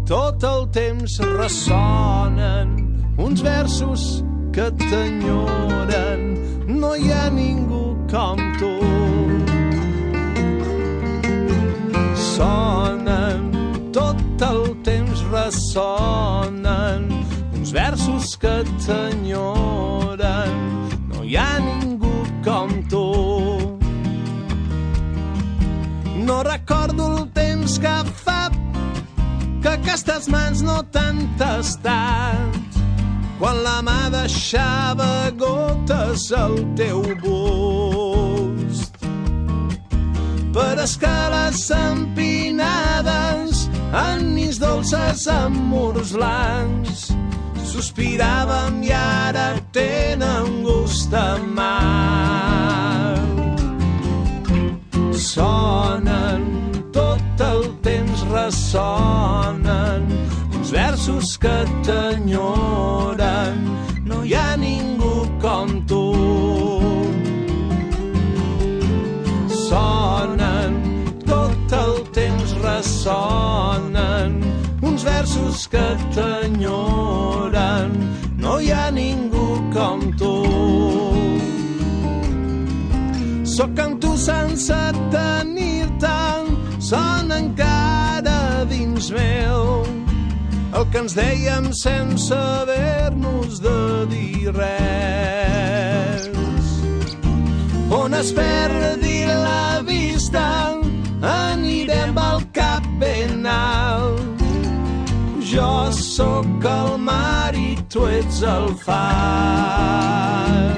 tot el temps ressonen uns versos que t'enyoren. No hi ha ningú com tu. Sonen, tot el temps ressonen uns versos que t'enyoren. No hi ha ningú com tu. No recordo el temps que fa que aquestes mans no t'han tastat, quan la mà deixava gotes al teu bust. Per escales empinades, en nits dolces amb murs blancs, sospiràvem i ara tenen gust de mar. Sonen, tot el temps ressonen uns versos que t'enyoren. No hi ha ningú com tu. Sonen, tot el temps ressonen uns versos que t'enyoren. No hi ha ningú com tu. Sóc amb tu sense tenir-te, sona encara dins meu el que ens dèiem sense haver-nos de dir res. On es perdi la vista, anirem al cap ben alt. Jo sóc el mar i tu ets el far.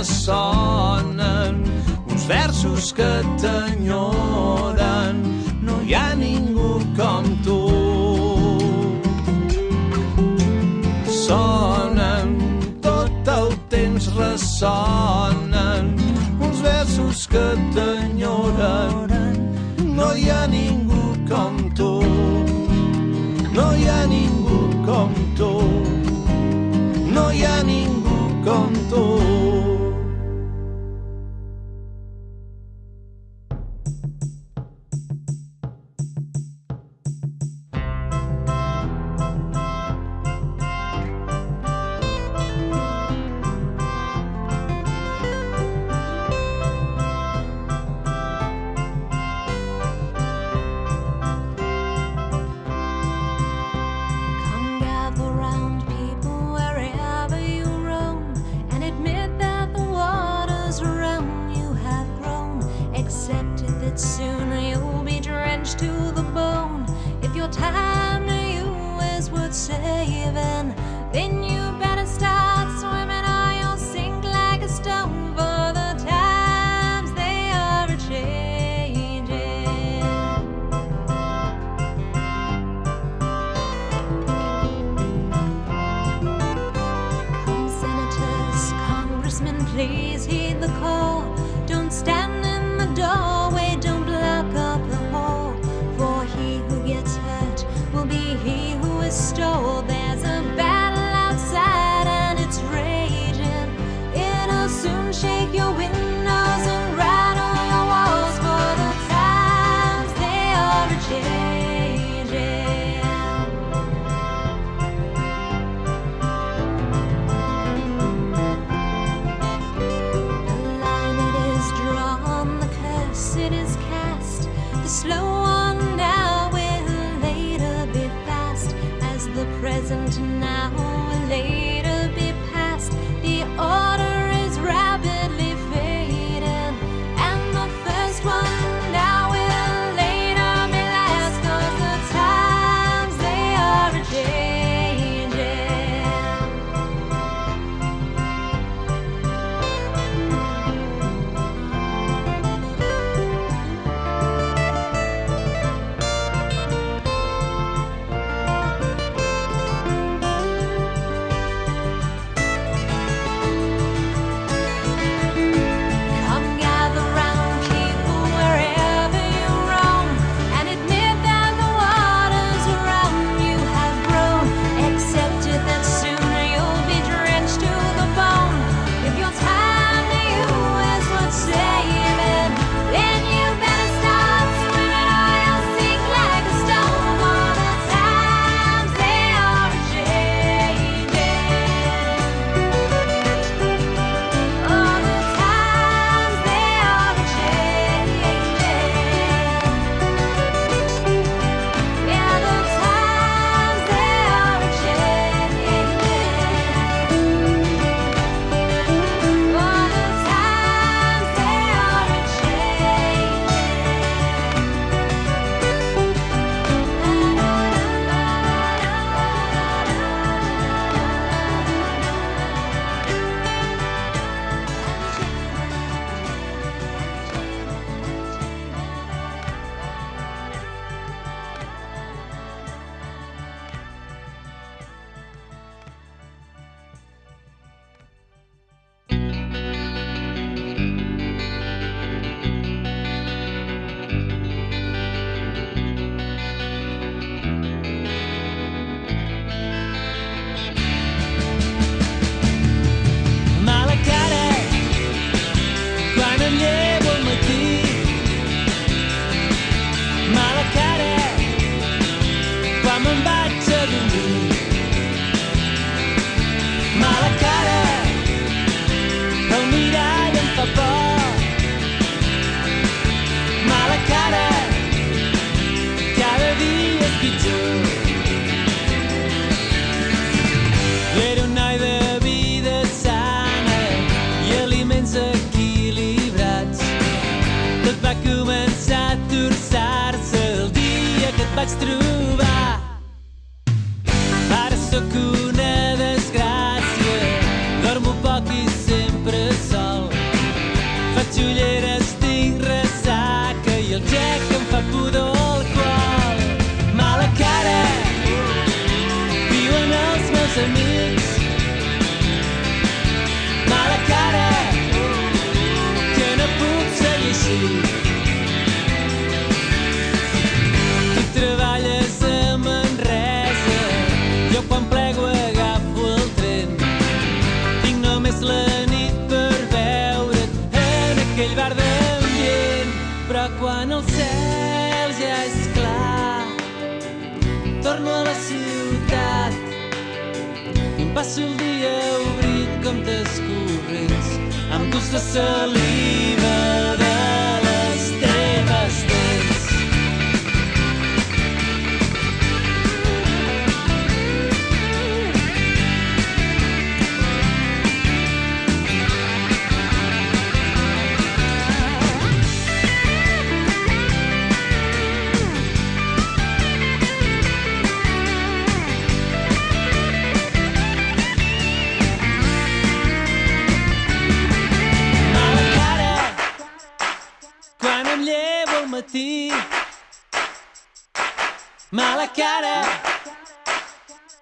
Sonen uns versos que t'enyoren. No hi ha ningú com tu. Sonen, tot el temps ressonen uns versos que t'enyoren. No hi ha ningú com tu. No hi ha ningú com tu. No hi ha ningú com tu. Please heed the call. Don't stand in the doorway, don't block up the hall. For he who gets hurt will be he who is stole. There's a battle outside and it's raging. It'll soon shake your windows and rattle your walls. For the times they are a-changing. It is cast. The slow one now will later be fast, as the present now will later be past. The order is rapidly fading, and the first one now will later be last, 'cause the times they are a-changing. pitjor. Era un noi de vida sana i aliments equilibrats. Tot va començar a torçar-se el dia que et vaig trobar. Ara sóc una desgràcia, dormo poc i sempre sol. Faig ulleres, tinc ressaca i el gec em fa pudor alcohol. Mala cara, diuen els meus amics. Mala cara, que no puc seguir així. Tu treballes a Manresa, jo quan plego agafo el tren. Tinc només la nit per veure't en aquell bar d'ambient. Però quan el cel ja és clar, torno a la ciutat i em passo el dia obrint comptes corrents amb gust de saliva de les teves dents. Mala cara, quan em llevo al matí. Mala cara,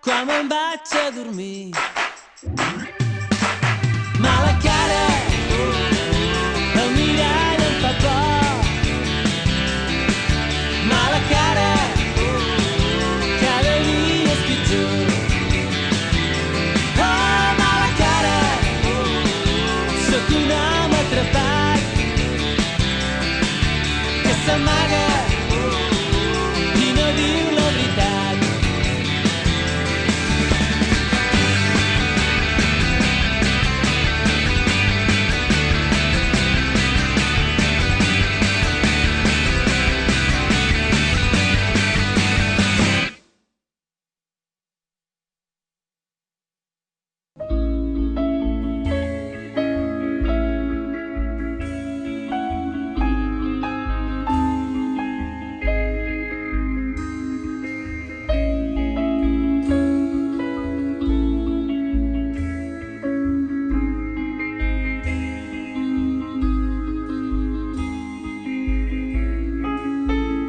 quan me'n vaig a dormir. Mala cara, el mirall em fa por. Mala cara, cada dia és pitjor. Oh, mala cara, sóc un home atrapat que s'amaga i no diu la veritat.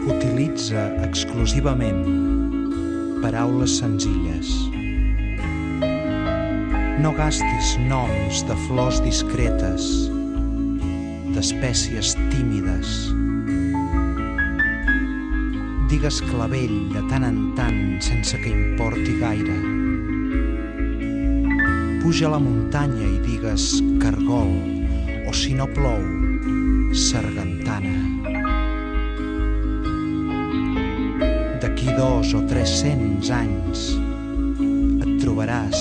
Utilitza exclusivament paraules senzilles. No gastis noms de flors discretes, d'espècies tímides. Digues clavell de tant en tant sense que importi gaire. Puja a la muntanya i digues cargol, o si no plou, sargantana. D'aquí 200 o 300 anys et trobaràs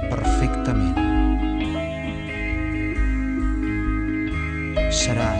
perfectament. Seràs